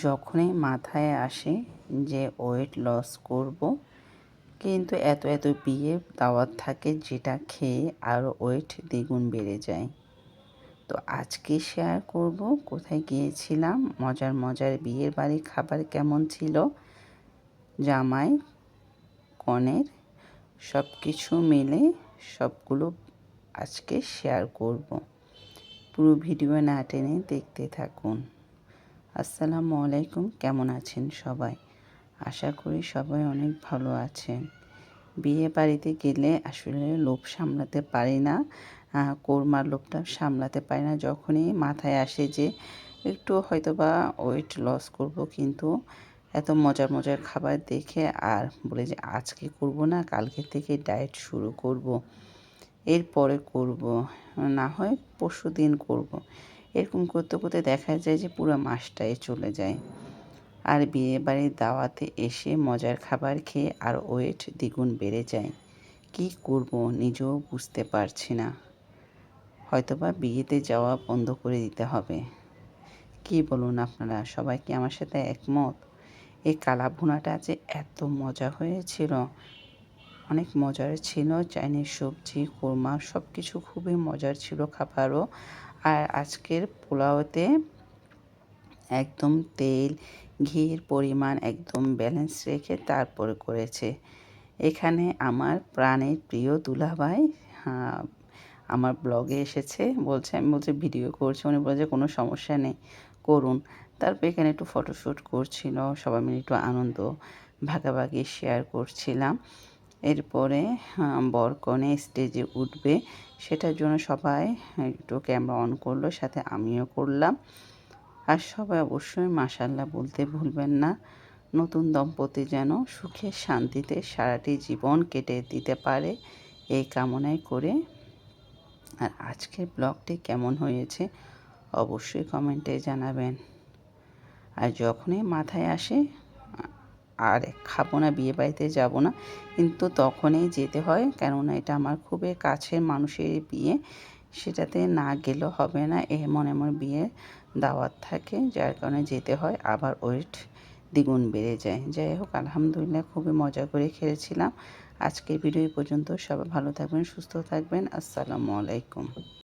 যখনই মাথায় আসে যে ওয়েট লস করব, কিন্তু এত এত বিয়ে দাওয়াত থাকে যেটা খেয়ে আরও ওয়েট দ্বিগুণ বেড়ে যায়। তো আজকে শেয়ার করব কোথায় গিয়েছিলাম, মজার মজার বিয়ের বাড়ির খাবার কেমন ছিল, জামাই কনের সব কিছু মিলে সবগুলো আজকে শেয়ার করব। পুরো ভিডিও না টেনে দেখতে থাকুন। আসসালামু আলাইকুম, কেমন আছেন সবাই? আশা করি সবাই অনেক ভালো আছেন। বিয়ে বাড়িতে গেলে আসলে লোভ সামলাতে পারি না, কোরমার লোভটা সামলাতে পারি না। যখনই মাথায় আসে যে একটু হয়তোবা ওয়েট লস করব, কিন্তু এত মজার মজার খাবার দেখে আর বলে যে আজকে করব না, কালকে থেকে ডায়েট শুরু করব, এরপরে করব, না হয় পরশুদিন করব। এরকম করতে করতে দেখা যায় যে পুরো মাসটাই চলে যায়। আর বিয়েবাড়ির দাওয়াতে এসে মজার খাবার খেয়ে আর ওয়েট দ্বিগুণ বেড়ে যায়। কী করব নিজেও বুঝতে পারছি না। হয়তোবা বিয়েতে যাওয়া বন্ধ করে দিতে হবে। কী বলুন আপনারা, সবাই কি আমার সাথে একমত? এই কালা ভুনাটা যে এত মজা হয়েছিল, অনেক মজার ছিল। চাইনিজ সবজি, কোরমা সব কিছু খুবই মজার ছিল খাবারও। আর আজকের পোলাওতে একদম তেল ঘির পরিমাণ একদম ব্যালেন্স রেখে তারপরে করেছে। এখানে আমার প্রাণের প্রিয় দুলাভাই আমার ব্লগে এসেছে, বলছে, আমি বলছি ভিডিও করছি, উনি বলছে কোনো সমস্যা নেই, করুন। তারপর এখানে একটু ফটোশ্যুট করছিল, সবাই মিলে একটু আনন্দ ভাগাভাগি শেয়ার করছিলাম। এরপরে বর কনে স্টেজে উঠবে, সেটার জন্য সবাই একটু ক্যামেরা অন করলো, সাথে আমিও করলাম। আর সবাই অবশ্যই মাশাআল্লাহ বলতে ভুলবেন না। নতুন দম্পতি যেন সুখে শান্তিতে সারাটি জীবন কেটে দিতে পারে, এই কামনাই করে। আর আজকের ব্লগটি কেমন হয়েছে অবশ্যই কমেন্টে জানাবেন। আর যখনই মাথায় আসে আর খাবো না, বিয়েবাড়িতে যাব না, কিন্তু তখনই যেতে হয়, কেননা এটা আমার খুবই কাছের মানুষের বিয়ে, সেটাতে না গেলেও হবে না। এমন এমন বিয়ে দাওয়াত থাকে, যার কারণে যেতে হয়, আবার ওয়েট দ্বিগুণ বেড়ে যায়। যাই হোক, আলহামদুলিল্লাহ খুবই মজা করে খেয়েছিলাম। আজকের ভিডিও পর্যন্ত, সবাই ভালো থাকবেন, সুস্থ থাকবেন। আসসালামু আলাইকুম।